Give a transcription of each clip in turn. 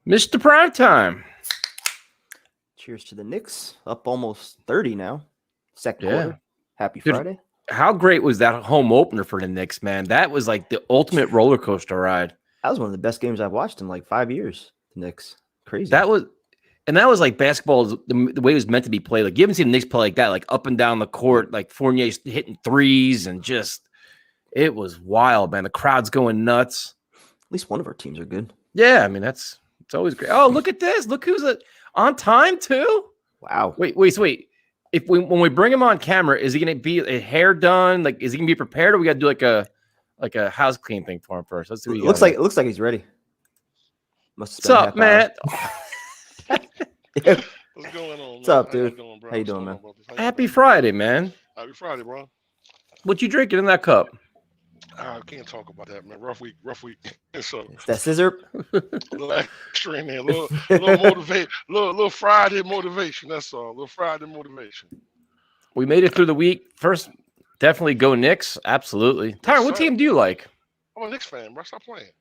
Mr. Primetime. Cheers to the Knicks. Up almost 30 now. Second Yeah. quarter. Happy Dude, Friday. How great was that home opener for the Knicks, man? That was like the ultimate roller coaster ride. That was one of the best games I've watched in like 5 years. The Knicks. Crazy. That was like basketball, the way it was meant to be played. Like, you haven't seen the Knicks play like that, like up and down the court, like Fournier hitting threes, and just, it was wild, man. The crowd's going nuts. At least one of our teams are good. Yeah, I mean, it's always great. Oh, look at this. Look who's on time, too. Wow. Wait. When we bring him on camera, is he going to be a hair done? Like, is he going to be prepared, or we got to do like a house clean thing for him first? Let's see. It looks like he's ready. What's up, man? What's going on? What's up, dude? How you doing, man? Happy Friday, man. Happy Friday, bro. What you drinking in that cup? I can't talk about that, man. Rough week. So That scissor. a little extra in there, little motivate, little Friday motivation. That's all. Little Friday motivation. We made it through the week. First, definitely go Knicks. Absolutely. Tyron, what team do you like? I'm a Knicks fan, bro. Stop playing.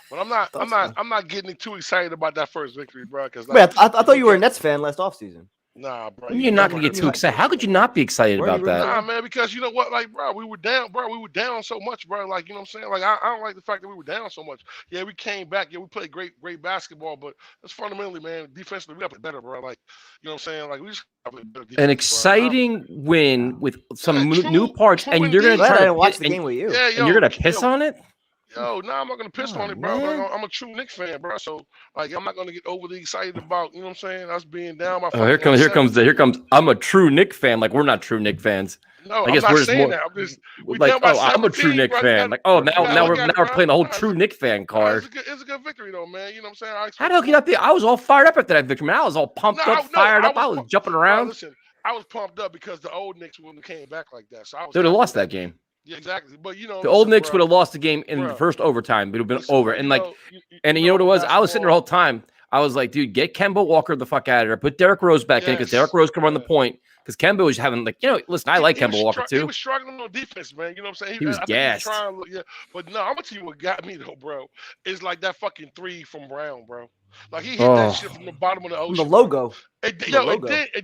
But I'm not getting too excited about that first victory, bro. Because Wait, I thought you were a Nets fan last offseason. Nah, bro. You're not going to get too excited. How could you not be excited about that? Nah, man, because you know what? Like, bro, we were down, so much, bro. Like, you know what I'm saying? Like, I don't like the fact that we were down so much. Yeah, we came back. Yeah, we played great basketball, but that's fundamentally, man, defensively, we got to play better, bro. Like, you know what I'm saying? Like, we just got to play better defense, An exciting win with some new parts, true and you're going to Glad I try didn't watch to the game with you. Yeah, and you're going to piss on it? Yo, I'm not gonna piss on it, bro. I'm a true Knicks fan, bro. So like, I'm not gonna get overly excited about, you know what I'm saying, us being down by. Oh, here comes. I'm a true Knicks fan. Like, we're not true Knicks fans. No, I guess I'm we're not saying more, that. I'm just like, I'm a true Knicks fan. Like, oh, now we're playing the whole true Knicks fan card. It's a good victory though, man. You know what I'm saying? How the hell can you not be? I was all fired up after that victory, man. I was all pumped up, fired up. I was jumping around. Listen, I was pumped up because the old Knicks wouldn't have came back like that. So I was. They would have lost that game. Yeah, exactly. But you know, the old Knicks would have lost the game in the first overtime. It would have been over. And like, you know what it was? I was sitting there the whole time. I was like, dude, get Kemba Walker the fuck out of there. Put Derrick Rose back in because Derrick Rose can run the point. Because Kemba was having, like, you know, listen, I like Kemba Walker too. He was struggling on defense, man. You know what I'm saying? He was gassed. But no, I'm gonna tell you what got me though, bro. Is like that fucking three from Brown, bro. Like, he hit that shit from the bottom of the ocean. From the logo. It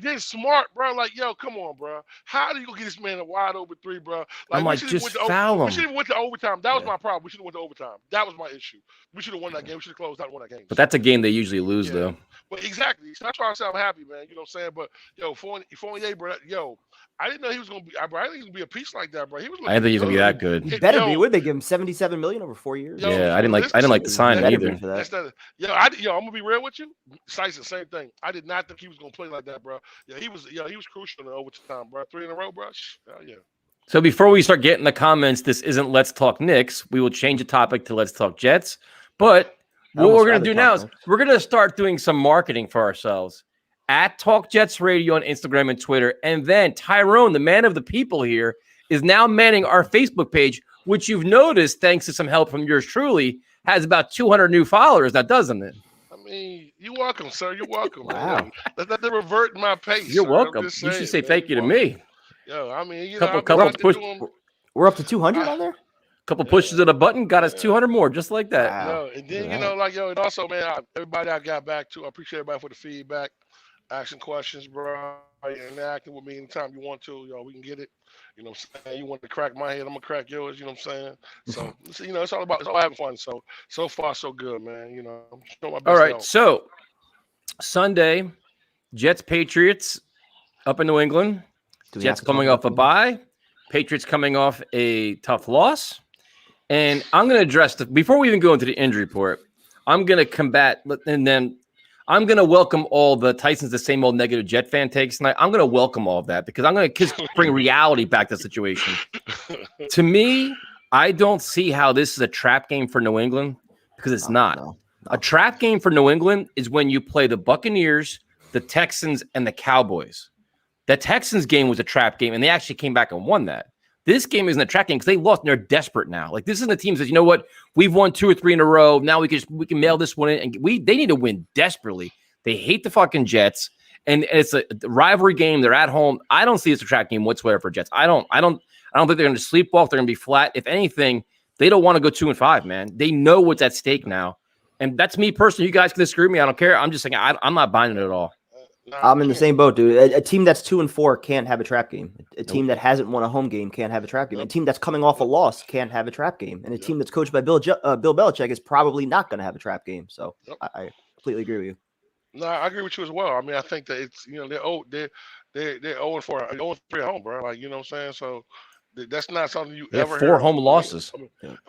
did smart, bro. Like, yo, come on, bro. How do you get this man a wide open three, bro? Like, I'm like, just foul him. We should have went to overtime. That was my problem. We should have went to overtime. That was my issue. We should have won that game. We should have closed out and won that game. But that's a game they usually lose, though. But exactly. So that's why I said I'm happy, man. You know what I'm saying? But yo, Fournier, bro, yo, I didn't know he was gonna be. Bro, I didn't think he was gonna be a piece like that, bro. He was. I didn't think he was gonna be that good. He better be. Would they give him $77 million over 4 years? Yeah, I didn't like the sign either. I'm gonna be real with you. Sice, the same thing. I did not think he was gonna play like that, bro. Yeah, he was crucial in the overtime, bro. 3 in a row, bro. Hell yeah. So before we start getting the comments, this isn't Let's Talk Knicks. We will change the topic to Let's Talk Jets. But what we're gonna do now is we're gonna start doing some marketing for ourselves. At Talk Jets Radio on Instagram and Twitter. And then Tyrone, the man of the people here, is now manning our Facebook page, which you've noticed, thanks to some help from yours truly, has about 200 new followers now, doesn't it? I mean, you're welcome, sir. You're welcome. Wow. Let that revert my pace. You're welcome. You should say thank you to me. Yo, I mean, you know, we're up to 200 on there? Couple pushes of the button, got us 200 more, just like that. Wow. And then, you know, like, yo, and also, man, everybody I got back to, I appreciate everybody for the feedback. Asking questions, bro, interacting with me anytime you want to. Yo, we can get it. You know what I'm saying? You want to crack my head, I'm gonna crack yours. You know what I'm saying? So, you know, it's all having fun. So far, so good, man. You know, I'm showing my best. All right, so Sunday, Jets Patriots up in New England. Jets coming off a bye. Patriots coming off a tough loss. And I'm going to address before we even go into the injury report, I'm going to combat, and then I'm going to welcome all the Tyson's the same old negative Jet fan takes tonight. I'm going to welcome all of that because I'm going to bring reality back to the situation. To me, I don't see how this is a trap game for New England because it's not. No. A trap game for New England is when you play the Buccaneers, the Texans, and the Cowboys. The Texans game was a trap game, and they actually came back and won that. This game isn't a trap game because they lost and they're desperate now. Like, this is the team that says, you know what? We've won 2 or 3 in a row. Now we can mail this one in, and they need to win desperately. They hate the fucking Jets, and it's a rivalry game. They're at home. I don't see this a trap game whatsoever for Jets. I don't think they're going to sleepwalk. They're going to be flat. If anything, they don't want to go 2-5, man. They know what's at stake now. And that's me personally. You guys can disagree with me. I don't care. I'm just saying I'm not buying it at all. I'm in the same boat, dude. A team that's 2-4 can't have a trap game. A team that hasn't won a home game can't have a trap game. A team that's coming off a loss can't have a trap game. And a team that's coached by Bill Belichick is probably not going to have a trap game. So I completely agree with you. No, I agree with you as well. I mean, I think that it's they're 0-4, 0-3 at home, bro. Like, you know what I'm saying? So that's not something you They have ever 4 hear home losses.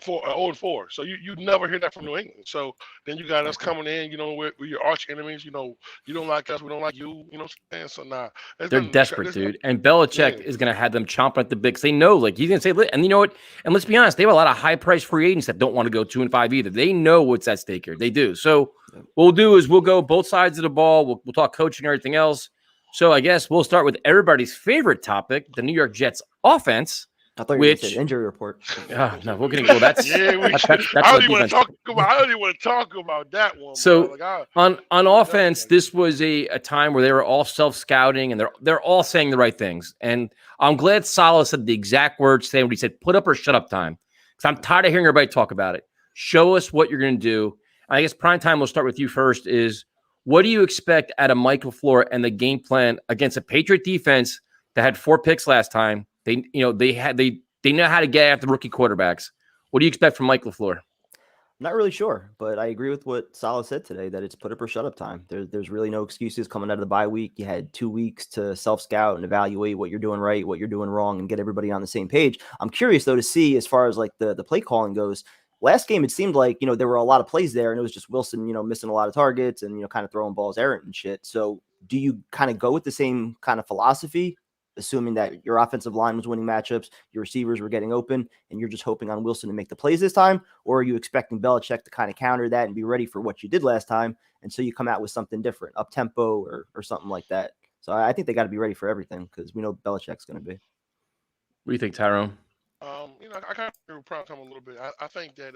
For 0-4. So you never hear that from New England. So then you got us coming in, with your arch enemies. You don't like us, we don't like you. You know what I'm saying? So nah, they're desperate, dude. And Belichick is going to have them chomping at the bit. They know, like, he's going to say, and you know what? And let's be honest, they have a lot of high-priced free agents that don't want to go 2-5 either. They know what's at stake here. They do. So what we'll do is we'll go both sides of the ball. We'll talk coaching and everything else. So I guess we'll start with everybody's favorite topic, the New York Jets offense. I thought you were going to say injury report. No, we're going to go. That's I don't even want to talk about that one. So on offense, this was a time where they were all self-scouting and they're all saying the right things. And I'm glad Saleh said the exact words today when he said, "Put up or shut up time," because I'm tired of hearing everybody talk about it. Show us what you're going to do. I guess prime time. We'll start with you first. Is what do you expect out of Mike LaFleur and the game plan against a Patriot defense that had 4 picks last time? They know how to get after rookie quarterbacks. What do you expect from Mike LaFleur? I'm not really sure, but I agree with what Saleh said today, that it's put up or shut up time. There's really no excuses coming out of the bye week. You had 2 weeks to self-scout and evaluate what you're doing right, what you're doing wrong, and get everybody on the same page. I'm curious, though, to see as far as like the play calling goes. Last game, it seemed like, there were a lot of plays there, and it was just Wilson, missing a lot of targets and, kind of throwing balls errant and shit. So do you kind of go with the same kind of philosophy, assuming that your offensive line was winning matchups, your receivers were getting open, and you're just hoping on Wilson to make the plays this time? Or are you expecting Belichick to kind of counter that and be ready for what you did last time, and so you come out with something different, up-tempo or something like that? So I think they got to be ready for everything because we know Belichick's going to be. What do you think, Tyrone? I kind of agree with prime time a little bit. I think that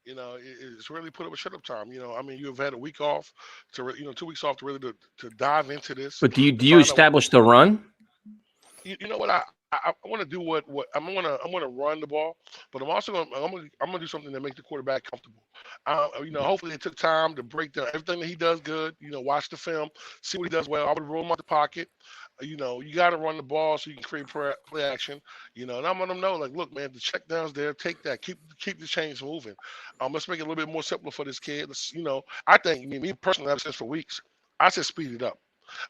it's really put up a shut up time. I mean, you've had a week off to 2 weeks off to really to dive into this. But do you establish the run? You know what? I want to do what I'm gonna run the ball, but I'm also gonna do something that makes the quarterback comfortable. Hopefully they took time to break down everything that he does good. Watch the film, see what he does well. I would roll him out the pocket. You got to run the ball so you can create play action. And I'm letting them know, like, look, man, the check down's there. Take that. Keep the chains moving. Let's make it a little bit more simple for this kid. I think me personally, I've said for weeks, I said speed it up.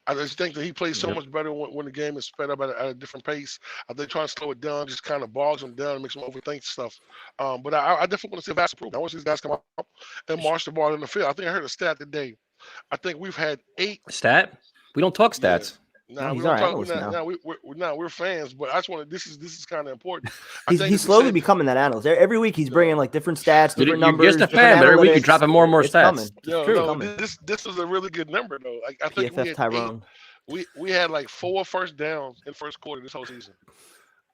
I just think that he plays so much better when the game is sped up at a different pace. I think trying to slow it down just kind of bogs him down and makes him overthink stuff. But I definitely want to see vast improvement. I want to see these guys come out and march the ball in the field. I think I heard a stat today. I think we've had 8 stat. We don't talk stats. Yeah. We're fans, but I just want to. This is kind of important. He's slowly becoming that analyst. Every week he's bringing like different stats, different numbers. You're just a fan, but every week you're dropping more and more stats. This is a really good number though. I think we had like 4 first downs in first quarter this whole season.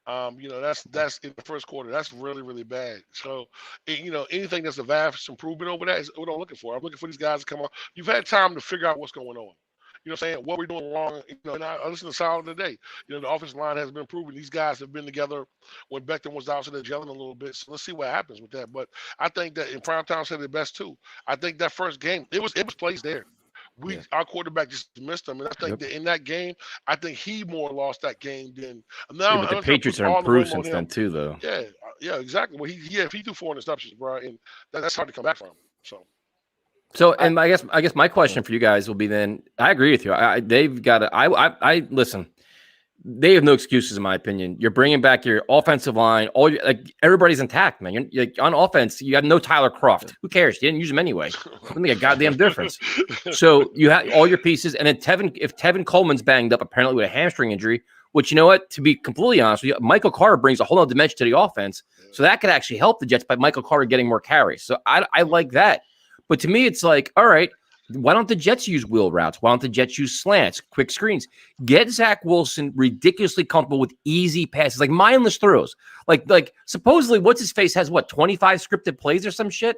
That's in the first quarter. That's really, really bad. So, anything that's a vast improvement over that is what I'm looking for. I'm looking for these guys to come on. You've had time to figure out what's going on. You know what I'm saying? What we're doing wrong. And I listen to Saleh today. The offensive line has been improving. These guys have been together when Beckham was out, so they're gelling a little bit. So let's see what happens with that. But I think that in primetime said it best too. I think that first game, it was plays there. Our quarterback just missed them, and I think that in that game, I think he more lost that game than now. But the Patriots are improved since then too, though. Yeah, exactly. Well, he threw 4 interceptions, bro, and that's hard to come back from. So, and I guess my question for you guys will be then. I agree with you. They've got to. I listen. They have no excuses, in my opinion. You're bringing back your offensive line. Everybody's intact, man. You're on offense. You have no Tyler Kroft. Who cares? You didn't use him anyway. Doesn't make a goddamn difference. So you have all your pieces, and then if Tevin Coleman's banged up apparently with a hamstring injury, which you know what? To be completely honest with you, Michael Carter brings a whole other dimension to the offense. So that could actually help the Jets by Michael Carter getting more carries. So I like that. But to me, it's like, all right, why don't the Jets use wheel routes? Why don't the Jets use slants, quick screens? Get Zach Wilson ridiculously comfortable with easy passes, like mindless throws. Like supposedly, what's his face has 25 scripted plays or some shit?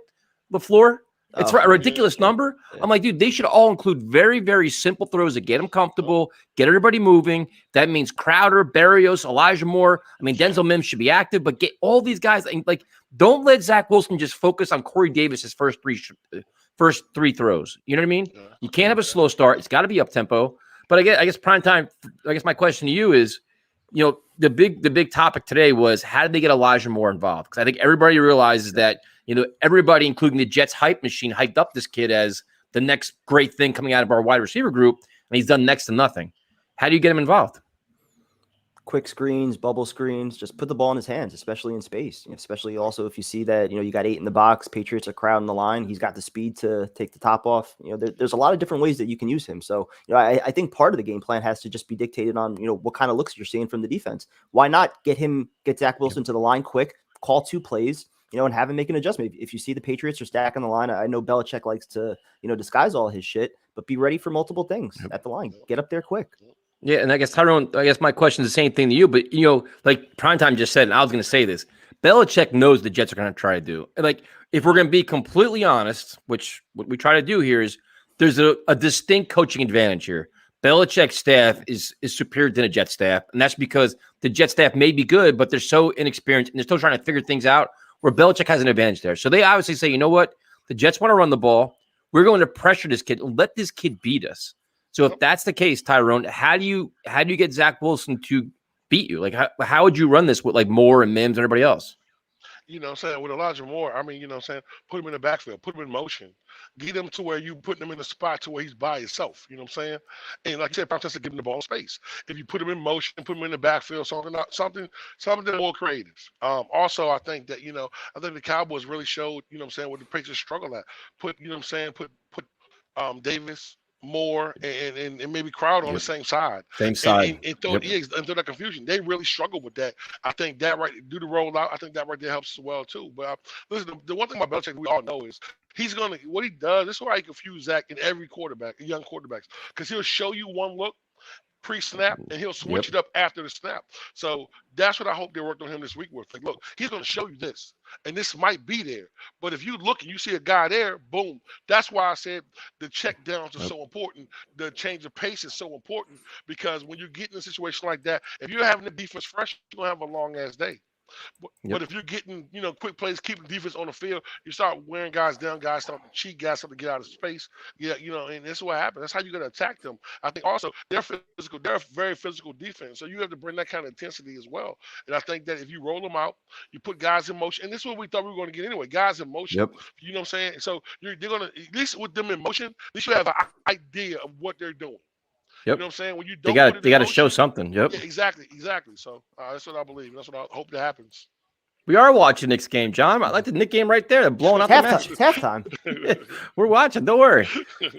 LaFleur? It's a ridiculous number. Yeah. I'm like, dude, they should all include very, very simple throws that get them comfortable, get everybody moving. That means Crowder, Berrios, Elijah Moore. I mean, Denzel Mims should be active, but get all these guys. Like, don't let Zach Wilson just focus on Corey Davis's first first 3 throws. You know what I mean? Yeah. You can't have a slow start. It's got to be up tempo. But I guess prime time. I guess my question to you is, the big topic today was how did they get Elijah Moore involved? Because I think everybody realizes that everybody, including the Jets hype machine, hyped up this kid as the next great thing coming out of our wide receiver group, and he's done next to nothing. How do you get him involved? Quick screens, bubble screens, just put the ball in his hands, especially in space. Especially also if you see that, you got 8 in the box, Patriots are crowding the line. He's got the speed to take the top off. There's a lot of different ways that you can use him. So, I think part of the game plan has to just be dictated on, what kind of looks you're seeing from the defense. Why not get Zach Wilson to the line quick, call 2 plays, and have him make an adjustment. If you see the Patriots are stacking the line, I know Belichick likes to, disguise all his shit, but be ready for multiple things at the line. Get up there quick. Yeah, and I guess Tyrone, my question is the same thing to you, but like Primetime just said, and I was going to say this, Belichick knows the Jets are going to try to do. And like, if we're going to be completely honest, which what we try to do here is there's a distinct coaching advantage here. Belichick's staff is superior to the Jets staff, and that's because the Jets staff may be good, but they're so inexperienced and they're still trying to figure things out, where Belichick has an advantage there. So they obviously say, you know what? The Jets want to run the ball. We're going to pressure this kid. Let this kid beat us. So if that's the case, Tyrone, how do you get Zach Wilson to beat you? Like, how would you run this with like Moore and Mims and everybody else? Saying with Elijah Moore, put him in the backfield, put him in motion, get him to where you put him in a spot to where he's by himself. You know what I'm saying? And like I said, practice to give him the ball in space. If you put him in motion, put him in the backfield, something more creative. Also, I think that I think the Cowboys really showed what the Patriots struggle at. Put Davis, Moore, and maybe Crowder on the same side. And throw that confusion. They really struggle with that. I think that do the rollout. I think that right there helps as well too. But listen, the one thing about Belichick we all know is what he does. This is why he confuse Zach in every quarterback, young quarterbacks, because he'll show you one look pre-snap and he'll switch it up after the snap. So that's what I hope they worked on him this week with. Like, look, he's going to show you this, and this might be there. But if you look and you see a guy there, boom. That's why I said the check downs are so important. The change of pace is so important, because when you get in a situation like that, if you're having the defense fresh, you're going to have a long ass day. But if you're getting, quick plays, keeping defense on the field, you start wearing guys down, guys start to cheat, guys start to get out of space. Yeah, and that's what happens. That's how you're going to attack them. I think also they're physical. They're a very physical defense. So you have to bring that kind of intensity as well. And I think that if you roll them out, you put guys in motion, and this is what we thought we were going to get anyway, guys in motion. Yep. You know what I'm saying? So they're going to, at least with them in motion, at least you have an idea of what they're doing. Yep. You know what I'm saying? When you don't, they got to show something. Yep. Yeah, exactly. So that's what I believe. That's what I hope that happens. We are watching Nick's game, John. I like the Nick game right there. They're blowing up the match. It's halftime. We're watching. Don't worry.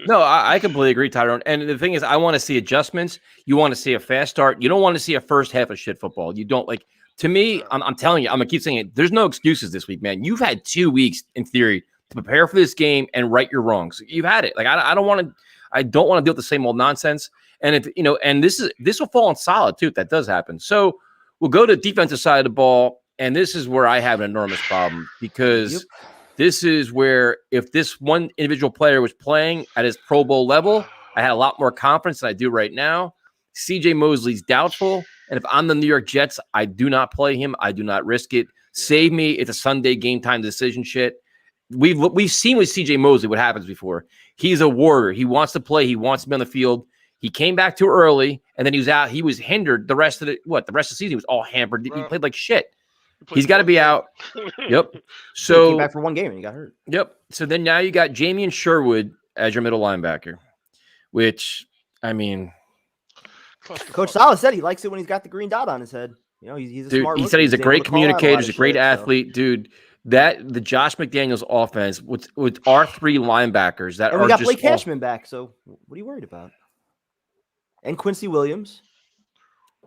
No, I completely agree, Tyrone. And the thing is, I want to see adjustments. You want to see a fast start. You don't want to see a first half of shit football. You don't like. To me, I'm telling you, I'm gonna keep saying it. There's no excuses this week, man. You've had 2 weeks in theory to prepare for this game and right your wrongs. You've had it. Like I don't want to. I don't want to deal with the same old nonsense. And if and this will fall on solid too if that does happen. So we'll go to the defensive side of the ball, and this is where I have an enormous problem, because this is where if this one individual player was playing at his Pro Bowl level, I had a lot more confidence than I do right now. CJ Mosley's doubtful, and if I'm the New York Jets, I do not play him. I do not risk it. Save me. It's a Sunday game time decision shit. We've seen with CJ Mosley what happens before. He's a warrior. He wants to play. He wants to be on the field. He came back too early, and then he was out. He was hindered the rest of the season. He was all hampered. He played like shit. He's got to be out. Yep. So he came back for one game and he got hurt. Yep. So then now you got Jamie Sherwood as your middle linebacker, which, I mean, Coach Salas said he likes it when he's got the green dot on his head. He's a smart. He said he's a great communicator. He's a great athlete, dude. That the Josh McDaniels offense with our 3 linebackers that and we are got just Blake Cashman back. So what are you worried about? And Quincy Williams.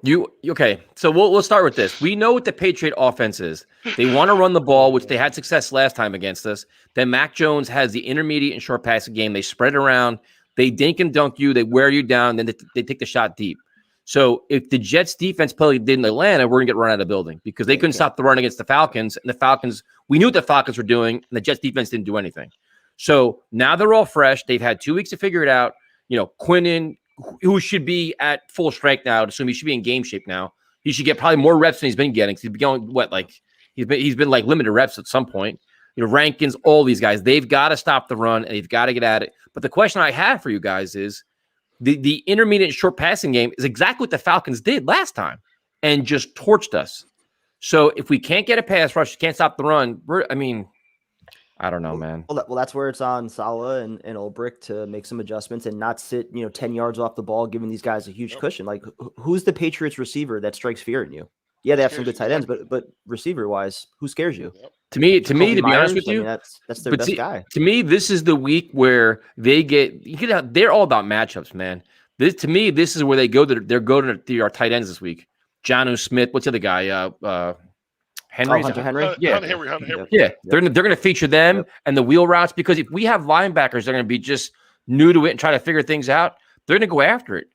Okay? So we'll start with this. We know what the Patriot offense is. They want to run the ball, which they had success last time against us. Then Mac Jones has the intermediate and short passing game. They spread around. They dink and dunk you. They wear you down. Then they take the shot deep. So if the Jets defense play like they did in Atlanta, we're going to get run out of the building because they couldn't stop the run against the Falcons. And the Falcons, we knew what the Falcons were doing, and the Jets defense didn't do anything. So now they're all fresh. They've had 2 weeks to figure it out. Quinnen, who should be at full strength now, assume he should be in game shape now. He should get probably more reps than he's been getting. He's been going he's been like limited reps at some point. Rankins, all these guys. They've got to stop the run and they've got to get at it. But the question I have for you guys is the intermediate and short passing game is exactly what the Falcons did last time and just torched us. So if we can't get a pass rush, can't stop the run, I don't know, man. Well, that's where it's on Saleh and Ulbrich to make some adjustments and not sit, 10 yards off the ball, giving these guys a huge cushion. Like, who's the Patriots receiver that strikes fear in you? Yeah, they have some good tight ends, but receiver wise, who scares you? To me, to be honest with you, that's their best guy. To me, this is the week where they're all about matchups, man. This is where they go to our tight ends this week. Jonnu Smith, what's the other guy? Henry. Hunter Henry. Hunter Henry. Yeah, they're going to feature them and the wheel routes, because if we have linebackers, they're going to be just new to it and try to figure things out. They're going to go after it.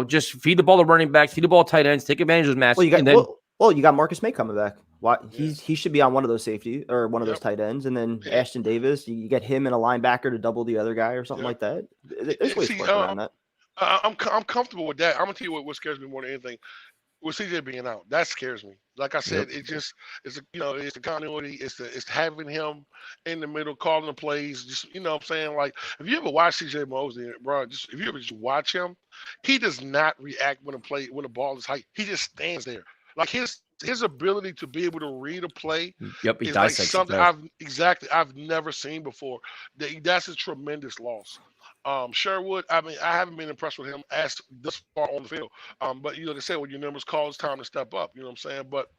Just feed the ball to running backs, feed the ball to tight ends, take advantage of those matches. Well, you got Marcus May coming back. Why he should be on one of those safety or one of those tight ends, and then Ashton Davis, you get him and a linebacker to double the other guy or something like that. There's ways to work around that. I'm comfortable with that. I'm gonna tell you what scares me more than anything. With CJ being out, that scares me. Like I said, it's the continuity. It's having him in the middle, calling the plays. Just what I'm saying. Like, if you ever watch CJ Mosley, bro, if you ever just watch him, he does not react when the ball is high. He just stands there. Like his ability to be able to read a play is like something I've never seen before. That's a tremendous loss. Sherwood, I haven't been impressed with him as this far on the field. But they say when your numbers call, it's time to step up. You know what I'm saying? But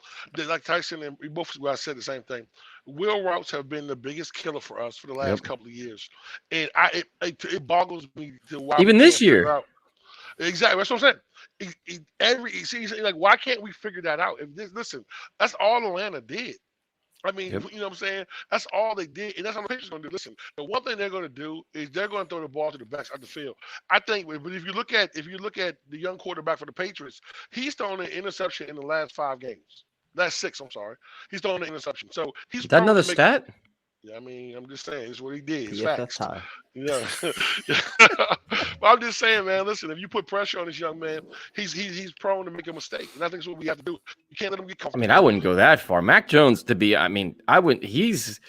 like Tyson and we both guys said the same thing. Wheel routes have been the biggest killer for us for the last couple of years, and it boggles me to why even this year. Exactly, that's what I'm saying. Why can't we figure that out? Listen, that's all Atlanta did. I mean, you know what I'm saying? That's all they did, and that's what the Patriots going to do. Listen, the one thing they're going to do is they're going to throw the ball to the backs of the field. I think, but if you look at the young quarterback for the Patriots, he's thrown an interception in the last 5 games. Last 6, I'm sorry. He's thrown an interception. So he's is that another stat? Yeah, I'm just saying, it's what he did. It's PFF facts. tie. Yeah. But I'm just saying, man, listen, if you put pressure on this young man, he's prone to make a mistake. And I think that's what we have to do. You can't let him get comfortable. I wouldn't go that far. Mac Jones I wouldn't. He's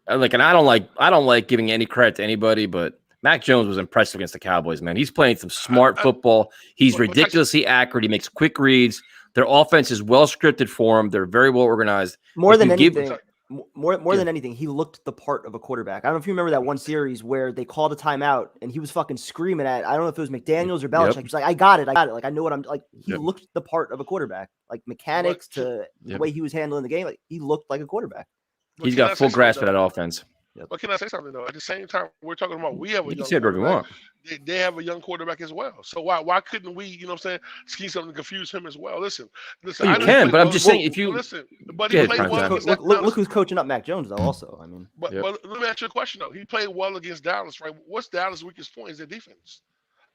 like, and I don't like giving any credit to anybody, but Mac Jones was impressive against the Cowboys, man. He's playing some smart football. He's ridiculously accurate. He makes quick reads. Their offense is well scripted for him. They're very well organized. More than anything, he looked the part of a quarterback. I don't know if you remember that one series where they called a timeout and he was fucking screaming at, I don't know if it was McDaniels or Belichick. He's like, I got it. Like, I know what I'm like. He looked the part of a quarterback, like mechanics to the way he was handling the game. Like, he looked like a quarterback. He's got full grasp of that offense. But can I say something though? At the same time, we're talking about we have a young quarterback. They have a young quarterback as well. So why couldn't we, scheme something to confuse him as well? Listen. You can, but I'm just saying if you listen. But he played well. Look who's coaching up Mac Jones though. Also, But let me ask you a question though. He played well against Dallas, right? What's Dallas' weakest point? Is their defense.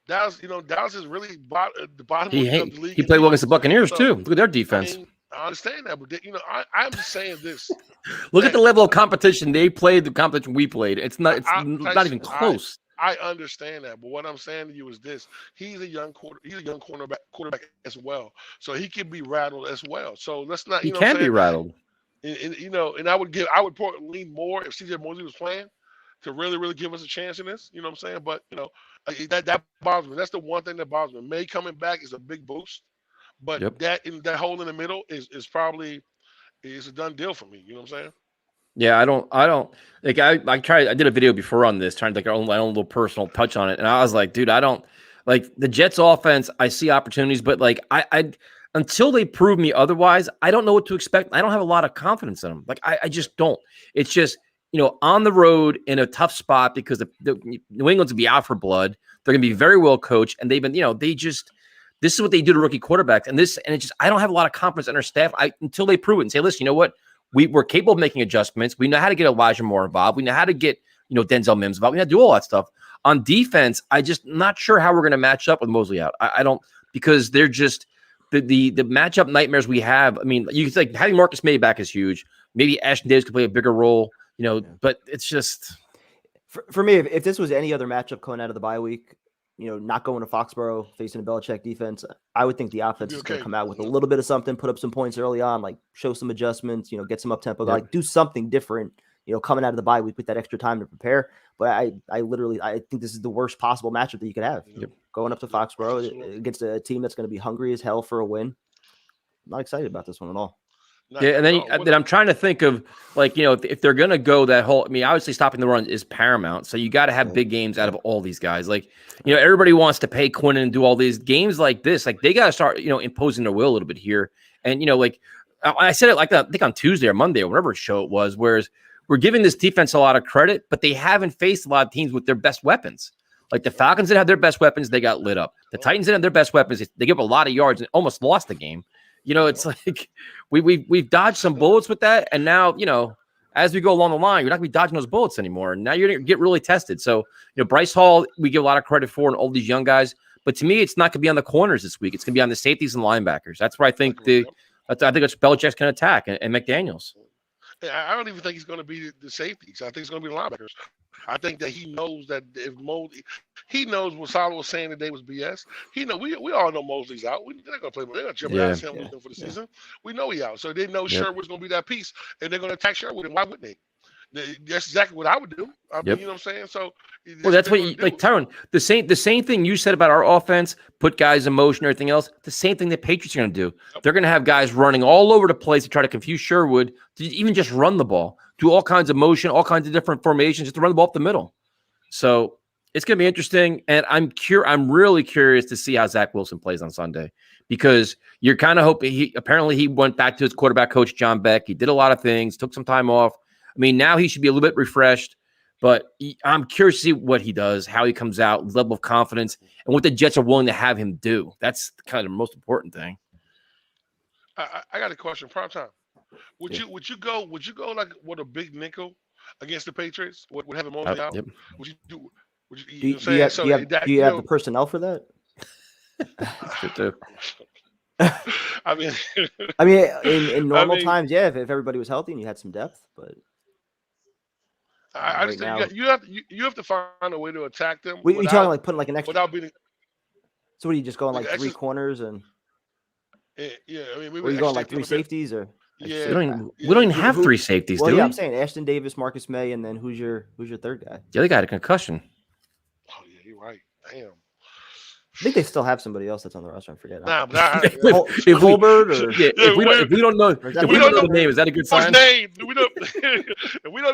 Dallas is really the bottom of the league. He played well against the Buccaneers too. Look at their defense. I understand that, but I'm just saying this. Look at the level of competition they played. The competition we played. It's not even close. I understand that, but what I'm saying to you is this: he's a young quarterback as well, so he can be rattled as well. So let's not. He can be rattled. And I would lean more if CJ Mosley was playing to really, really give us a chance in this. You know what I'm saying? But that bothers me. That's the one thing that bothers me. May coming back is a big boost. But that hole in the middle is probably a done deal for me. You know what I'm saying? Yeah, I don't like. I did a video before on this, trying to take my own little personal touch on it, and I was like, dude, I don't like the Jets' offense. I see opportunities, but like I until they prove me otherwise, I don't know what to expect. I don't have a lot of confidence in them. Like I just don't. It's just on the road in a tough spot because the New England's gonna be out for blood. They're gonna be very well coached, and they've been this is what they do to rookie quarterbacks. And it's just, I don't have a lot of confidence in our staff until they prove it and say, listen, you know what? We're capable of making adjustments. We know how to get Elijah Moore involved. We know how to get, Denzel Mims involved. We know how to do all that stuff. On defense, I just not sure how we're going to match up with Mosley out. I don't, because they're just the matchup nightmares we have. I mean, you like having Marcus May back is huge. Maybe Ashton Davis could play a bigger role, but it's just. For me, if this was any other matchup coming out of the bye week, not going to Foxborough, facing a Belichick defense, I would think the offense is going to come out with a little bit of something, put up some points early on, like show some adjustments, get some up tempo, like do something different coming out of the bye week with that extra time to prepare. But I think this is the worst possible matchup that you could have. Yep. Going up to Foxborough against a team that's going to be hungry as hell for a win. I'm not excited about this one at all. Yeah, and then I'm trying to think of if they're gonna go that whole. I mean, obviously stopping the run is paramount. So you got to have big games out of all these guys. Everybody wants to pay Quinn and do all these games like this. Like they got to start imposing their will a little bit here. And I said it I think on Tuesday or Monday or whatever show it was. Whereas we're giving this defense a lot of credit, but they haven't faced a lot of teams with their best weapons. Like the Falcons that have their best weapons, they got lit up. The Titans that have their best weapons, they give up a lot of yards and almost lost the game. It's like we've dodged some bullets with that, and now as we go along the line, you're not gonna be dodging those bullets anymore. And now you're gonna get really tested. So Bryce Hall, we give a lot of credit for, and all these young guys. But to me, it's not gonna be on the corners this week. It's gonna be on the safeties and linebackers. That's where I think I think it's Belichick's gonna attack and McDaniels. I don't even think he's going to be the safeties. I think it's going to be the linebackers. I think that he knows that he knows what Salah was saying today was BS. We all know Mosley's out. They're not going to play. They're going to jeopardize him for the season. We know he's out. So they know Sherwood's going to be that piece, and they're going to attack Sherwood. And why wouldn't they? That's exactly what I would do. I mean, you know what I'm saying? So, that's what Tyrone. The same thing you said about our offense, put guys in motion, everything else. The same thing the Patriots are going to do. They're going to have guys running all over the place to try to confuse Sherwood to even just run the ball, do all kinds of motion, all kinds of different formations, just to run the ball up the middle. So it's going to be interesting, and I'm really curious to see how Zach Wilson plays on Sunday, because you're kind of hoping apparently he went back to his quarterback coach John Beck. He did a lot of things, took some time off. I mean, now he should be a little bit refreshed, but I'm curious to see what he does, how he comes out, level of confidence, and what the Jets are willing to have him do. That's kind of the most important thing. I got a question. Prime time. Would you go like with a big nickel against the Patriots? Would have him Mosley out? Yep. Would you do? Do you have the personnel for that? That's good too. I mean, in normal times, yeah, if everybody was healthy and you had some depth, but. I just think you have to find a way to attack them. You're talking like putting like an extra without being. So what are you just going like three corners and? Yeah, I mean, are you going like three safeties or? Yeah, we don't even have three safeties. Well, do we? I'm saying Ashton Davis, Marcus May, and then who's your third guy? The other guy had a concussion. Oh yeah, you're right. Damn. I think they still have somebody else that's on the roster. I forget. Nah, but Colbert or if we don't know the name, is that a good sign? Name? We don't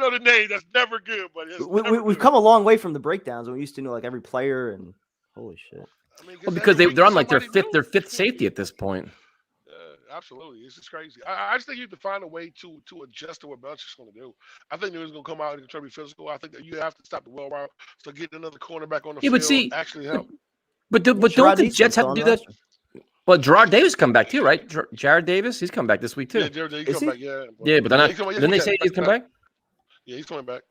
know the name. That's never good. But we've come a long way from the breakdowns. We used to know like every player and holy shit. I mean, because they're on like their fifth safety at this point. Absolutely, it's just crazy. I just think you have to find a way to adjust to what Belichick's going to do. I think they're going to come out and try to be physical. I think that you have to stop the well route, so getting another cornerback on the field actually help. But don't the Jets have to do that? Well, Gerard Davis come back too, right? Jared Davis, he's come back this week too. Yeah, Jared come back. Yeah, but they're not. Didn't they say he's come back? Yeah, he's coming back.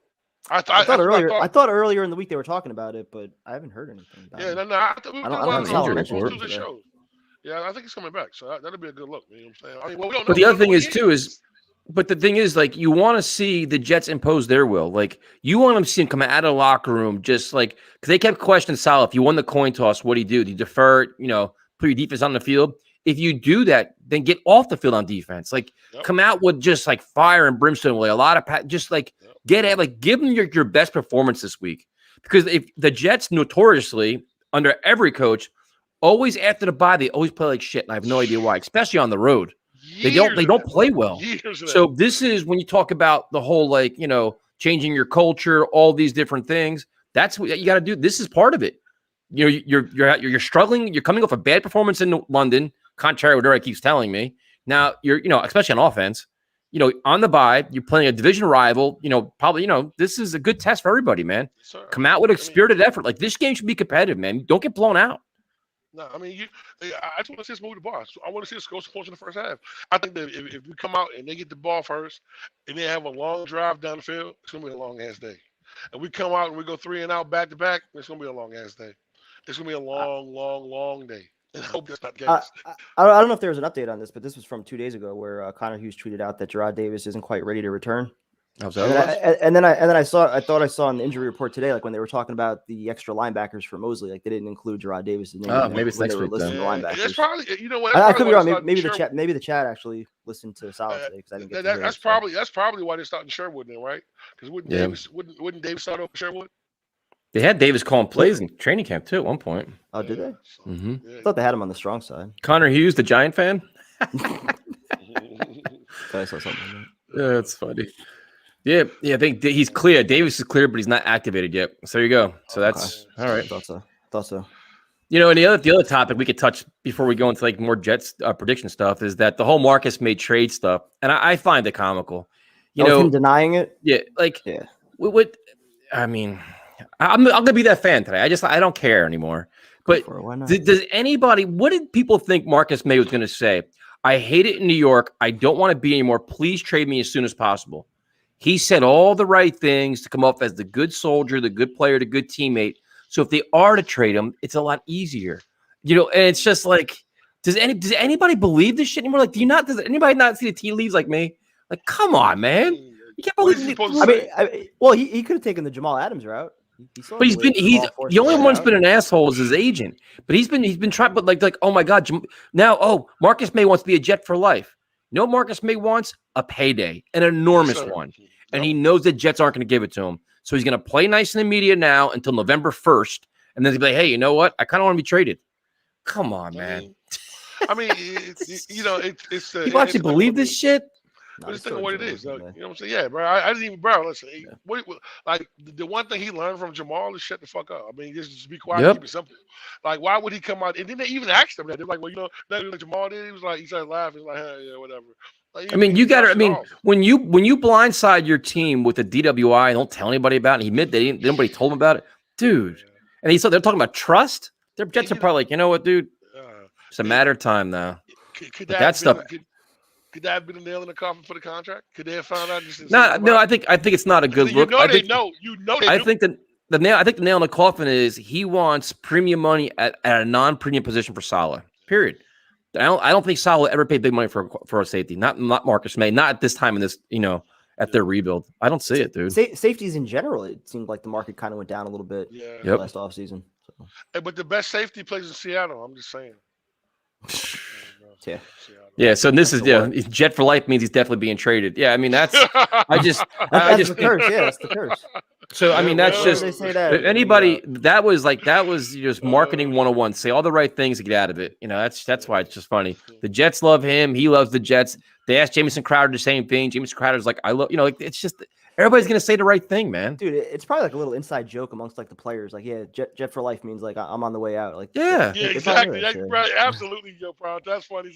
I thought earlier in the week they were talking about it, but I haven't heard anything about it. Yeah, I think he's coming back, so that'll be a good look. You know what I'm saying? We don't know. But the other thing is like you want to see the Jets impose their will. Like you want them to see him come out of the locker room, just like because they kept questioning Salah. If you won the coin toss, what do you do? Do you defer? Put your defense on the field. If you do that, then get off the field on defense. Like come out with just like fire and brimstone. Like a lot of just like get at give them your best performance this week. Because if the Jets notoriously under every coach. Always after the bye, they always play like shit, and I have no idea why, especially on the road. They don't play well. So this is when you talk about the whole changing your culture, all these different things. That's what you got to do. This is part of it. You're struggling. You're coming off a bad performance in London, contrary to what Eric keeps telling me. Now you're especially on offense. On the bye, you're playing a division rival. Probably this is a good test for everybody, man. Come out with a spirited effort. Like this game should be competitive, man. Don't get blown out. No, I mean, I just want to see us move the ball. I want to see us go support in the first half. I think that if we come out and they get the ball first and they have a long drive down the field, it's going to be a long-ass day. And we come out and we go 3 and out back-to-back, it's going to be a long-ass day. It's going to be a long day. And I hope that's not the case. I don't know if there was an update on this, but this was from 2 days ago where Connor Hughes tweeted out that Gerard Davis isn't quite ready to return. And then I thought I saw in the injury report today, like when they were talking about the extra linebackers for Mosley, like they didn't include Gerard Davis' name maybe it's when next they were week, listing the linebackers. That's probably, I could be wrong. Maybe the chat actually listened to Saleh today because I didn't get to hear that's it, that's probably why they're starting Sherwood then, right? Because wouldn't Davis start over Sherwood? They had Davis calling plays in training camp too at one point. Oh, did they? Mm-hmm. I thought they had him on the strong side. Connor Hughes, the Giant fan. I saw something like that. Yeah, that's funny. Yeah. I think he's clear. Davis is clear, but he's not activated yet. So there you go. So that's all right. Thought so. And the other topic we could touch before we go into like more Jets prediction stuff is that the whole Marcus May trade stuff, and I find it comical. Him denying it. Yeah, what I mean, I'm gonna be that fan today. I don't care anymore. But does anybody? What did people think Marcus May was going to say? I hate it in New York. I don't want to be anymore. Please trade me as soon as possible. He said all the right things to come off as the good soldier, the good player, the good teammate. So if they are to trade him, it's a lot easier. And it's just like, does anybody believe this shit anymore? Like, does anybody not see the tea leaves like me? Like, come on, man. You can't believe it. He could have taken the Jamal Adams route. But he's the only one's been an asshole is his agent. But he's been trying, but like, oh my God, now, Marcus May wants to be a Jet for life. You know what Marcus May wants? A payday, an enormous one. And he knows the Jets aren't going to give it to him. So he's going to play nice in the media now until November 1st. And then he'll be like, hey, you know what? I kind of want to be traded. Come on, man. I mean, it's people actually believe this shit. But just think of what it is. You know what I'm saying? Yeah, bro. I didn't even, bro. Listen, like the one thing he learned from Jamal is shut the fuck up. I mean, just be quiet, and keep it simple. Like, why would he come out? And then they even asked him that. They're like, well, that like Jamal did. He started laughing. He's like, yeah, whatever. Like, you got to. I mean, when you blindside your team with a DWI, don't tell anybody about it. He admitted nobody told him about it, dude. Yeah. And they're talking about trust. Their Jets are probably like, you know what, dude? It's a matter of time now. That stuff. Could that have been a nail in the coffin for the contract? Could they have found out? No. I think it's not a good look. I think the nail in the coffin is he wants premium money at a non-premium position for Saleh. Period. I don't think Saleh ever paid big money for a safety. Not Marcus May. Not at this time in this. At their rebuild. I don't see it, dude. Safeties in general, it seemed like the market kind of went down a little bit. Last offseason. So. Hey, but the best safety plays in Seattle. I'm just saying. Yeah. So this is Jet for life means he's definitely being traded. Yeah, I mean that's that's the curse. Yeah, that's the curse. So I mean that's just they say that. Anybody that was just marketing 101. Say all the right things to get out of it. That's why it's just funny. The Jets love him. He loves the Jets. They asked Jamison Crowder the same thing. Jamison Crowder's like, I love. It's just everybody's gonna say the right thing, man. Dude, it's probably like a little inside joke amongst like the players. Like, yeah, Jet for life means like I'm on the way out. Like, exactly. Right. Absolutely, bro. That's funny.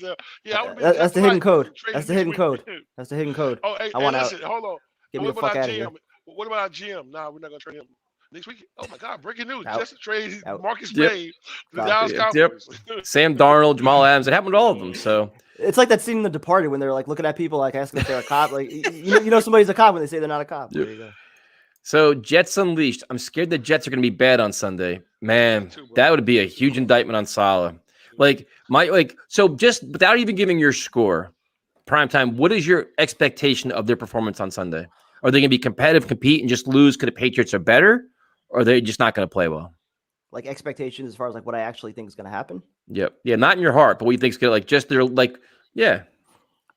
Yeah, that's the hidden code. That's the hidden code. That's the hidden code. Oh, hey, I want listen, hold on. Get me the fuck out of here. What about our GM? Nah, we're not gonna trade him next week. Oh my God! Breaking news: just a trade. Marcus May to the Dallas Cowboys. Sam Darnold, Jamal Adams. It happened to all of them. So it's like that scene in The Departed when they're like looking at people like asking if they're a cop. Like somebody's a cop when they say they're not a cop. There you go. So Jets Unleashed. I'm scared the Jets are going to be bad on Sunday. Man, that would be a huge indictment on Saleh. So just without even giving your score, primetime, what is your expectation of their performance on Sunday? Are they going to be competitive, compete, and just lose because the Patriots are better? Or are they just not going to play well? Like expectations as far as like what I actually think is going to happen? Yep. Yeah, not in your heart, but what you think is going to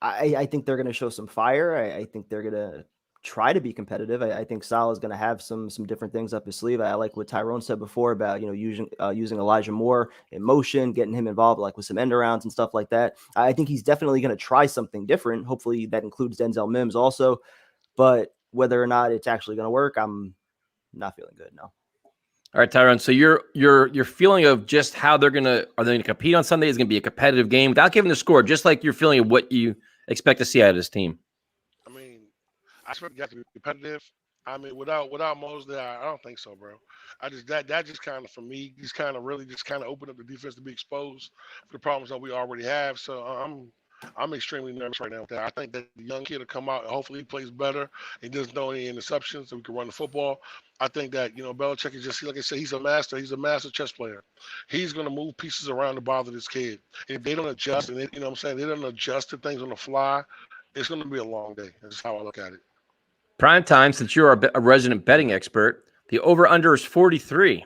I think they're going to show some fire. I think they're going to try to be competitive. I think Saleh is going to have some different things up his sleeve. I like what Tyrone said before about using Elijah Moore in motion, getting him involved like with some end arounds and stuff like that. I think he's definitely going to try something different. Hopefully that includes Denzel Mims also, but whether or not it's actually going to work, I'm not feeling good. No. All right, Tyrone. So your feeling of just how are they going to compete on Sunday is going to be a competitive game without giving the score, just like your feeling of what you expect to see out of this team. I mean, I expect you to be competitive. I mean, without Mosley, I don't think so, bro. That just kind of for me, just kind of opened up the defense to be exposed for the problems that we already have. So I'm extremely nervous right now with that. I think that the young kid will come out and hopefully he plays better. He doesn't know any interceptions, so we can run the football. I think that, Belichick is just, like I said, he's a master chess player. He's going to move pieces around to bother this kid. And if they don't adjust, and they don't adjust to things on the fly, it's going to be a long day. That's how I look at it. Prime time, since you're a resident betting expert, the over-under is 43.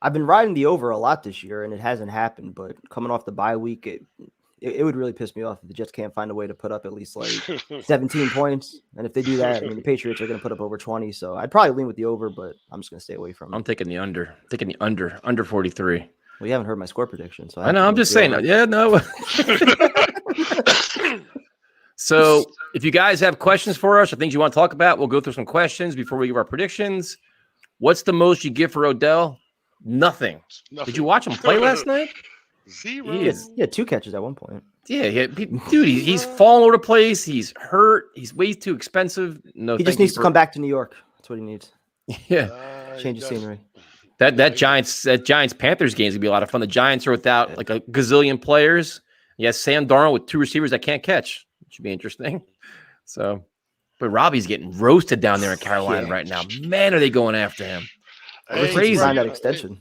I've been riding the over a lot this year, and it hasn't happened. But coming off the bye week, it would really piss me off if the Jets can't find a way to put up at least like 17 points. And if they do that, I mean, the Patriots are going to put up over 20. So I'd probably lean with the over, but I'm just going to stay away from it. I'm taking the under. Under 43. Well, you haven't heard my score prediction, so I know. I'm just saying. Yeah, no. So if you guys have questions for us or things you want to talk about, we'll go through some questions before we give our predictions. What's the most you give for Odell? Nothing. Did you watch him play last night? 0. He had 2 catches at one point. Yeah, dude, he's falling over the place. He's hurt. He's way too expensive. No, he just needs to come back to New York. That's what he needs. Yeah, change the scenery. That Giants Panthers game is gonna be a lot of fun. The Giants are without like a gazillion players. Yes, Sam Darnold with 2 receivers that can't catch. It should be interesting. So, but Robbie's getting roasted down there in Carolina right now. Man, are they going after him? Crazy. That extension.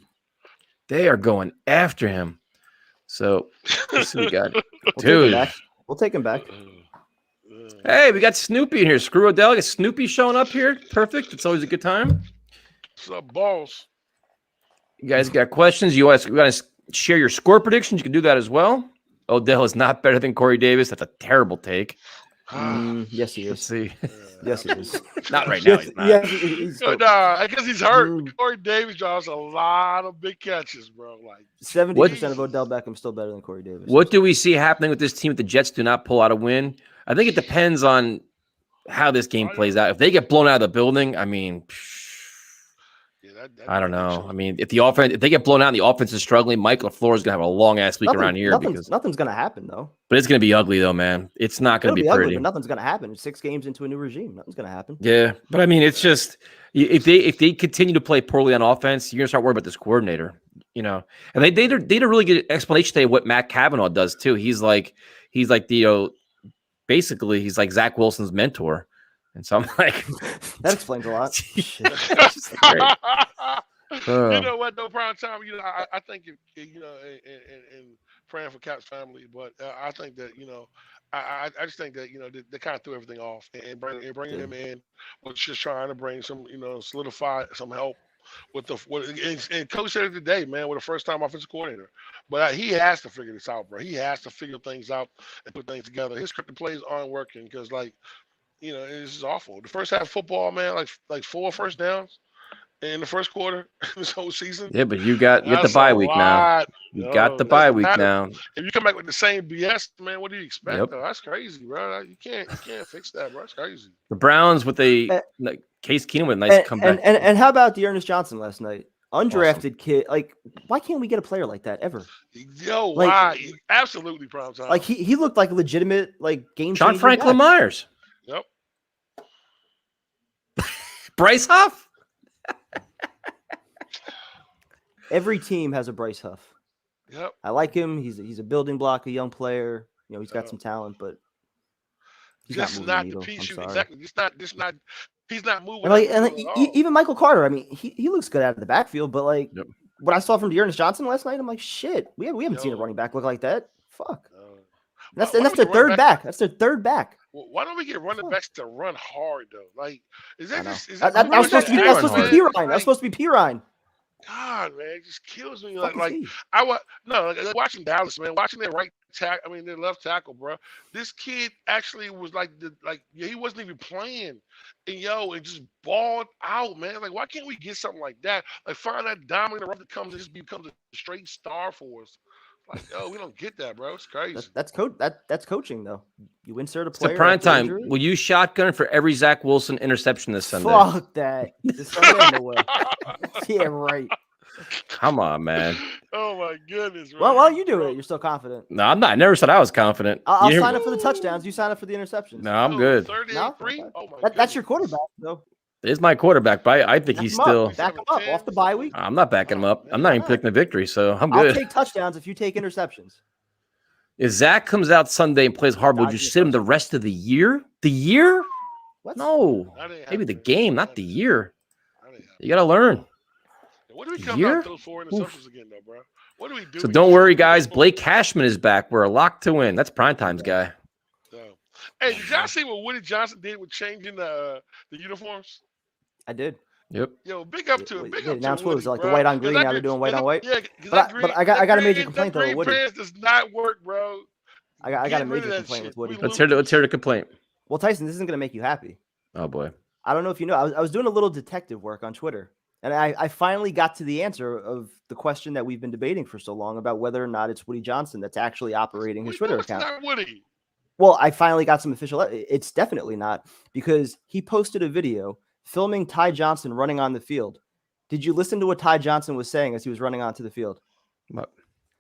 They are going after him. So, let's see what we got. We'll take him back. Hey, we got Snoopy in here. Screw Odell. Got Snoopy showing up here. Perfect. It's always a good time. What's up, boss? You guys got questions? You want to share your score predictions? You can do that as well. Odell is not better than Corey Davis. That's a terrible take. Yes, he is. Let's see. Yes, he is. Not right now. He's not. Yeah, he's Nah, because he's hurt. Corey Davis draws a lot of big catches, bro. Like 70% of Odell Beckham still better than Corey Davis. What do we see happening with this team if the Jets do not pull out a win? I think it depends on how this game plays out. If they get blown out of the building, I mean, I don't know. I mean, if they get blown out and the offense is struggling, Mike LaFleur is gonna have a long ass week around here nothing's gonna happen though. But it's gonna be ugly though, man. It's not gonna be pretty. Ugly, but nothing's gonna happen. It's 6 games into a new regime. Nothing's gonna happen. Yeah, but I mean, it's just if they continue to play poorly on offense, you're gonna start worrying about this coordinator. You know, and they did a really good explanation today of what Matt Cavanaugh does too. He's like basically he's like Zach Wilson's mentor. And so I'm like, that explains a lot. You know what, though, prime time. You know, I think you know, and praying for Cap's family, but I think that I just think that they kind of threw everything off and bringing him in was just trying to bring some solidify some help with and coach said it today, man, with a first time offensive coordinator. But he has to figure this out, bro. He has to figure things out and put things together. His scripted plays aren't working because this is awful. The first half of football, man, like 4 first downs in the first quarter this whole season. Yeah, but you get the bye week now. You got the bye week now. If you come back with the same BS, man, what do you expect? Yep. That's crazy, bro. You can't fix that, bro. It's crazy. The Browns with Case Keenum with a nice comeback. And how about Dearness Johnson last night? Undrafted kid. Like, why can't we get a player like that ever? Yo, why? Absolutely prime time. Like he looked like a legitimate game. John Franklin Myers. Yep. Bryce Huff. Every team has a Bryce Huff. Yep. I like him. He's a building block, a young player. He's got some talent, but he's not the piece. Exactly. He's not moving. Even Michael Carter. I mean, he looks good out of the backfield, but what I saw from Dearness Johnson last night, I'm like, shit. We haven't seen a running back look like that. Fuck. That's their third back. That's their third back. Why don't we get running backs to run hard though? Like, is that was supposed to be Pirine? That was supposed to be Pirine. God, man, it just kills me. Watching Dallas, man, watching their their left tackle, bro. This kid actually was he wasn't even playing, and just balled out, man. Like, why can't we get something like that? Like, find that diamond that comes and just becomes a straight star for us. Like, we don't get that, bro. It's crazy. That's coaching, though. You insert a player. It's the prime time. Will you shotgun for every Zach Wilson interception this Sunday? Fuck that. This Sunday, no way. Yeah, right. Come on, man. Oh my goodness. Well, while you do it, you're still confident. No, I'm not. I never said I was confident. I'll sign up for the touchdowns. You sign up for the interceptions. No, I'm good. 38-3? Oh that's your quarterback, though. It is my quarterback, but I think he's still back him up off the bye week. I'm not backing him up. I'm not even picking a victory, so I'm good. I'll take touchdowns if you take interceptions. If Zach comes out Sunday and plays hard, would you sit him the rest of the year? The year? What? No, maybe the game, not the year. You got to learn. What do we come out those 4 interceptions again, though, bro? What do we do? So don't worry, guys. Blake Cashman is back. We're a lock to win. That's Primetime's guy. Hey, did y'all see what Woody Johnson did with changing the uniforms? I did. Yep. Yo, big up to They Woody, announced what was it, like the bro. white on 'Cause green. that Now they're doing white on white. Yeah, because But I got a major complaint though with Woody. Pants does not work, bro. I got a Get rid major of that complaint with shit. Woody. We Let's hear the complaint. Well, Tyson, this isn't going to make you happy. Oh boy. I don't know if you know. I was doing a little detective work on Twitter, and I finally got to the answer of the question that we've been debating for so long about whether or not it's Woody Johnson that's actually operating his Twitter account. Not Woody. Well, I finally got some official. It's definitely not, because he posted a video filming Ty Johnson running on the field. Did you listen to what Ty Johnson was saying as he was running onto the field? What?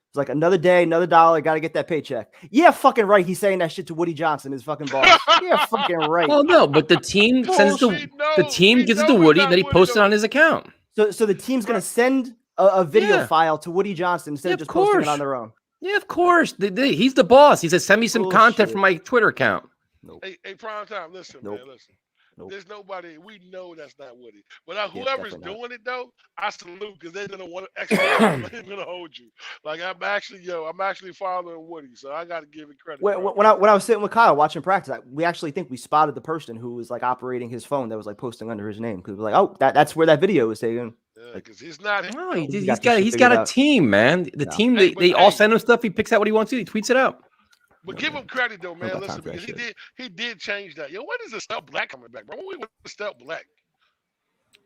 It's like, another day, another dollar. Got to get that paycheck. Yeah, fucking right. He's saying that shit to Woody Johnson, his fucking boss. Yeah, fucking right. Well, no, but the team sends the team gives it to Woody, then he posts it on his account. So the team's gonna send a video file to Woody Johnson instead of just posting it on their own. Yeah, of course. He's the boss. He says, "Send me some content from my Twitter account." Nope. Hey, prime time. Listen, man. Listen. Nope. There's nobody. We know that's not Woody. But whoever's doing it though, I salute, because they're gonna want to extra. They're gonna hold you. Like I'm actually following Woody, so I got to give it credit. When I was sitting with Kyle watching practice, we actually think we spotted the person who was like operating his phone that was like posting under his name, because we're like, oh, that's where that video was taken. Yeah, because he's not. No, he's got a team, man. The team they all send him stuff. He picks out what he wants to. He tweets it out. But give him credit though, man. Listen, because he did change that. Yo, when is the Step Black coming back, bro? When we went to Step Black?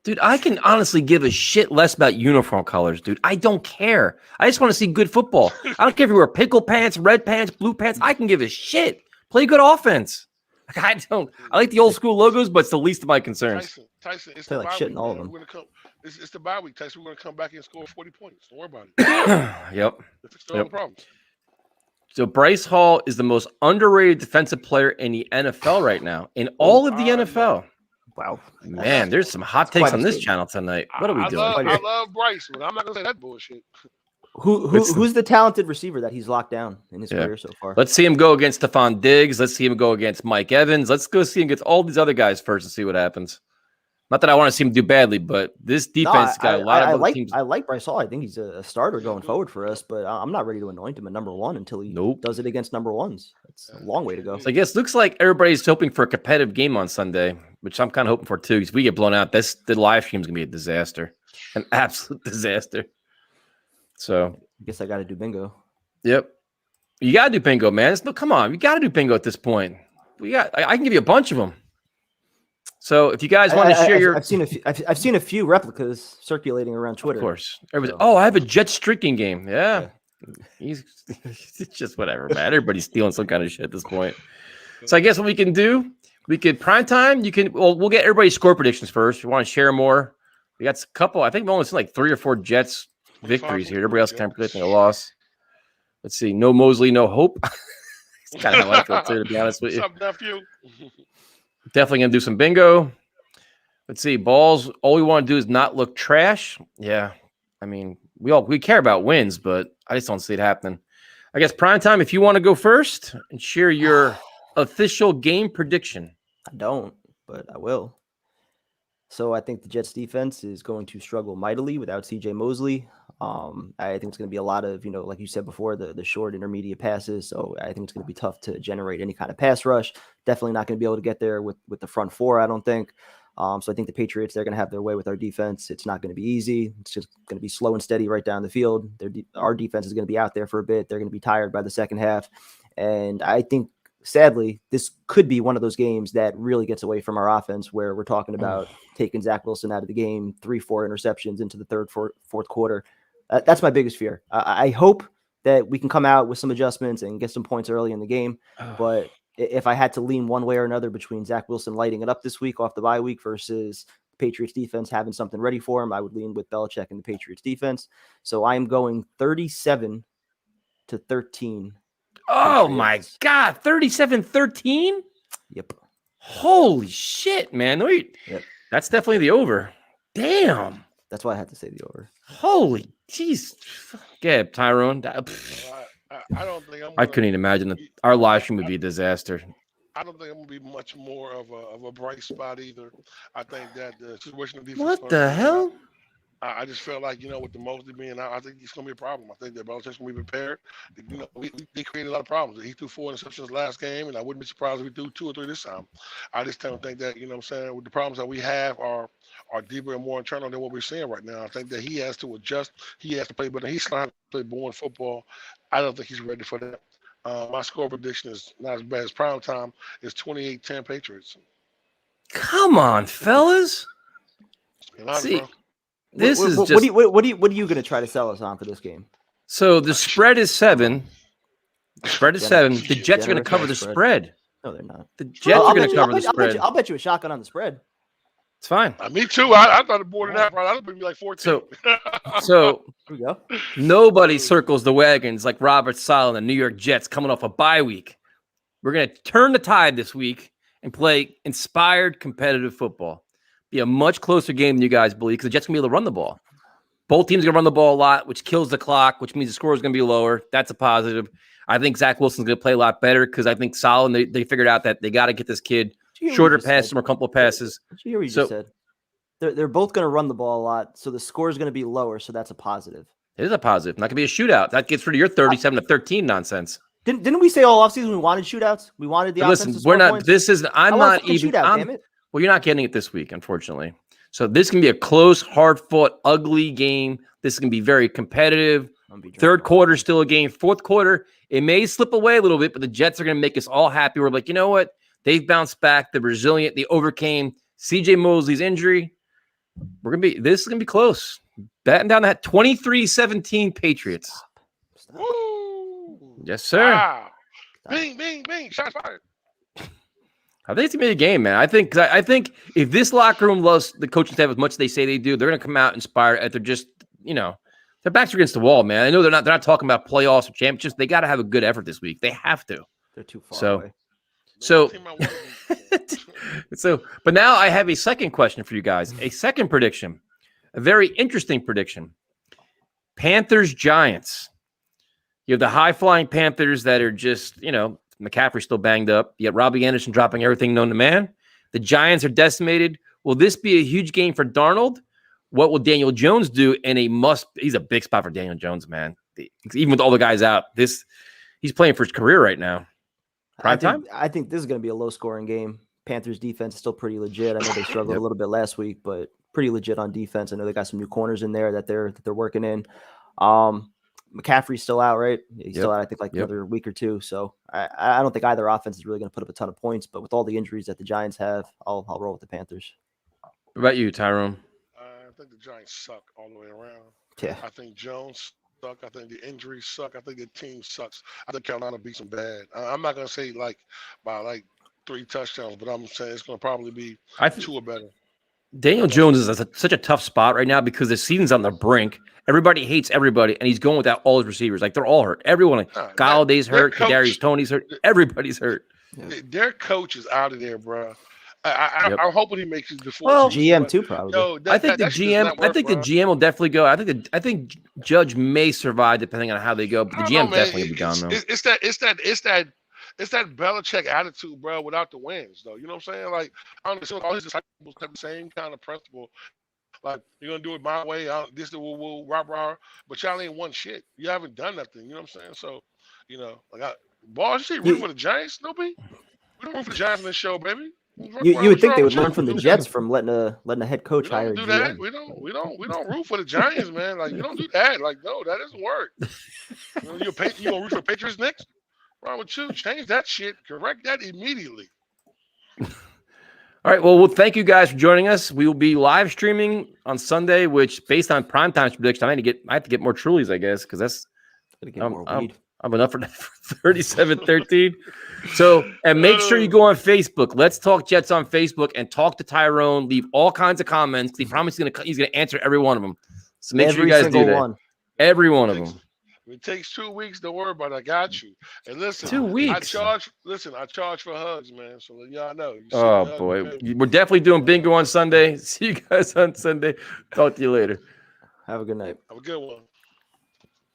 Dude, I can honestly give a shit less about uniform colors, dude. I don't care. I just want to see good football. I don't care if you wear pickle pants, red pants, blue pants. I can give a shit. Play good offense. I like the old school logos, but it's the least of my concerns. Tyson, it's play the like bye shit week, in all of man. them. It's the bye week, Tyson. We're gonna come back and score 40 points. Don't worry about it. Yep. It's still a problem. So Bryce Hall is the most underrated defensive player in the NFL right now, in all of the NFL. Wow, man, there's some hot takes on this channel tonight. What are we doing? I love Bryce, but I'm not gonna say that bullshit. Who's the talented receiver that he's locked down in his career so far? Let's see him go against Stephon Diggs. Let's see him go against Mike Evans. Let's go see him against all these other guys first and see what happens. Not that I want to see him do badly, but this defense got a lot of teams. I like Bryce Hall. I think he's a starter going forward for us, but I'm not ready to anoint him at number one until he does it against number ones. It's a long way to go. So I guess looks like everybody's hoping for a competitive game on Sunday, which I'm kind of hoping for too. Because if we get blown out, the live stream's gonna be a disaster, an absolute disaster. So I guess I got to do bingo. Yep, you gotta do bingo, man. Come on, you gotta do bingo at this point. I can give you a bunch of them. So if you guys want to share I've seen a few replicas circulating around Twitter. Of course. I have a Jet streaking game. Yeah. It's just whatever, man. Everybody's stealing some kind of shit at this point. So I guess what we can do, we could prime time. We'll get everybody's score predictions first. You want to share more? We got a couple. I think we only seen like 3 or 4 Jets victories here. Everybody else kind of predicting a loss. Let's see. No Mosley, no hope. It's kind of like that too, to be honest with you. What's up, nephew? Definitely gonna do some bingo. Let's see. Balls. All we want to do is not look trash. Yeah. I mean, we care about wins, but I just don't see it happening. I guess prime time, if you want to go first and share your official game prediction. I don't, but I will. So I think the Jets defense is going to struggle mightily without CJ Mosley. I think it's going to be a lot of, like you said before, the short intermediate passes. So I think it's going to be tough to generate any kind of pass rush. Definitely not going to be able to get there with the front four, I don't think. So I think the Patriots, they're going to have their way with our defense. It's not going to be easy. It's just going to be slow and steady right down the field. Our defense is going to be out there for a bit. They're going to be tired by the second half. And I think, sadly, this could be one of those games that really gets away from our offense, where we're talking about taking Zach Wilson out of the game, 3-4 interceptions into the third, fourth quarter. That's my biggest fear. I hope that we can come out with some adjustments and get some points early in the game. But if I had to lean one way or another between Zach Wilson lighting it up this week off the bye week versus Patriots defense having something ready for him, I would lean with Belichick and the Patriots defense. So I'm going 37-13. Oh my God, 37-13? Yep. Holy shit, man. Yep. That's definitely the over. Damn. That's why I had to say the over. Holy jeez. Get Tyrone. I don't think I couldn't even imagine that our live stream would be a disaster. I don't think I'm gonna be much more of a bright spot either. I think that the situation of defense. What the hell? I just felt like, with the Mosley being out, I think it's going to be a problem. I think that Belichick's going to be prepared. They created a lot of problems. He threw 4 interceptions last game, and I wouldn't be surprised if he threw 2 or 3 this time. I just don't think that, what I'm saying, with the problems that we have are deeper and more internal than what we're seeing right now. I think that he has to adjust. He has to play better. He's trying to play boring football. I don't think he's ready for that. My score prediction is not as bad as prime time. It's 28-10 Patriots. Come on, fellas. See, bro. this is just. What are you going to try to sell us on for this game? So the spread is 7. The spread is 7. The Jets are going to cover the spread. No, they're not. The Jets are going to cover the spread. I'll bet you a shotgun on the spread. It's fine. Me too. I thought it more than that, bro. I would be like 14. So here we go. Nobody circles the wagons like Robert Saleh and the New York Jets coming off a bye week. We're going to turn the tide this week and play inspired competitive football. Be a much closer game than you guys believe because the Jets going to be able to run the ball. Both teams are going to run the ball a lot, which kills the clock, which means the score is going to be lower. That's a positive. I think Zach Wilson's going to play a lot better because I think Saleh, they figured out that they got to get this kid shorter passes, more couple of passes. Did you hear what you just said? They're both going to run the ball a lot, so the score is going to be lower, so that's a positive. It is a positive. Not going to be a shootout. That gets rid of your 37-13 nonsense. Didn't we say all offseason we wanted shootouts? We wanted the offense. Listen, we're not. Points? This is. I'm not even. Shootout, damn it. Well, you're not getting it this week, unfortunately. So this can be a close, hard-fought, ugly game. This can be very competitive. Third quarter still a game. Fourth quarter, it may slip away a little bit, but the Jets are going to make us all happy. We're like, you know what? They've bounced back. They're resilient. They overcame C.J. Mosley's injury. This is gonna be close. Batting down that 23-17 Patriots. Stop. Woo. Yes, sir. Wow. Bing, bing, bing. Shots fired. I think it's gonna be a game, man. I think if this locker room loves the coaching staff as much as they say they do, they're gonna come out inspired. They're just, their backs are against the wall, man. I know they're not talking about playoffs or championships. They got to have a good effort this week. They have to. They're too far away. But now I have a second question for you guys. A second prediction, a very interesting prediction. Panthers Giants. You have the high flying Panthers that are just, McCaffrey's still banged up. You got Robbie Anderson dropping everything known to man. The Giants are decimated. Will this be a huge game for Darnold? What will Daniel Jones do? He's a big spot for Daniel Jones, man. Even with all the guys out, he's playing for his career right now. I think this is going to be a low-scoring game. Panthers' defense is still pretty legit. I know they struggled a little bit last week, but pretty legit on defense. I know they got some new corners in there that they're working in. McCaffrey's still out, right? He's still out, I think, another week or two. So I don't think either offense is really going to put up a ton of points. But with all the injuries that the Giants have, I'll roll with the Panthers. What about you, Tyrone? I think the Giants suck all the way around. Yeah. I think Jones suck. I think the injuries suck. I think the team sucks. I think Carolina beats them bad. I'm not going to say by 3 touchdowns, but I'm saying it's going to probably be 2 or better. Daniel Jones is such a tough spot right now because the season's on the brink. Everybody hates everybody, and he's going without all his receivers. They're all hurt. Everyone. Galladay's hurt. Kadarius Toney's hurt. Everybody's hurt. Their coach is out of there, bro. I'm hoping he makes it before. Well, GM too, probably. I think the GM will definitely go. I think Judge may survive depending on how they go, but the GM definitely will be gone though. It's that Belichick attitude, bro, without the wins, though. You know what I'm saying? I understand all his disciples have the same kind of principle. You're going to do it my way. This is woo, rah. But y'all ain't won shit. You haven't done nothing. You know what I'm saying? So, boss, you root for the Giants, Snoopy? We don't root for the Giants in this show, baby. You would think they would learn from the Jets from letting a head coach hire a GM. That. We don't root for the Giants, man. You don't do that. No, that doesn't work. You gonna root for the Patriots next? What's wrong with you? Change that shit. Correct that immediately. All right. Well, thank you guys for joining us. We will be live streaming on Sunday, which based on primetime's prediction, I have to get more Trulies, I guess, because that's I'm enough for 37-13. So, and make sure you go on Facebook. Let's Talk Jets on Facebook and talk to Tyrone. Leave all kinds of comments. He promised he's gonna answer every one of them. So make sure you guys do that. Every one of them. It takes 2 weeks. Don't worry about it. I got you. And listen, 2 weeks. I charge for hugs, man. So y'all know. Boy, we're definitely doing bingo on Sunday. See you guys on Sunday. Talk to you later. Have a good night. Have a good one.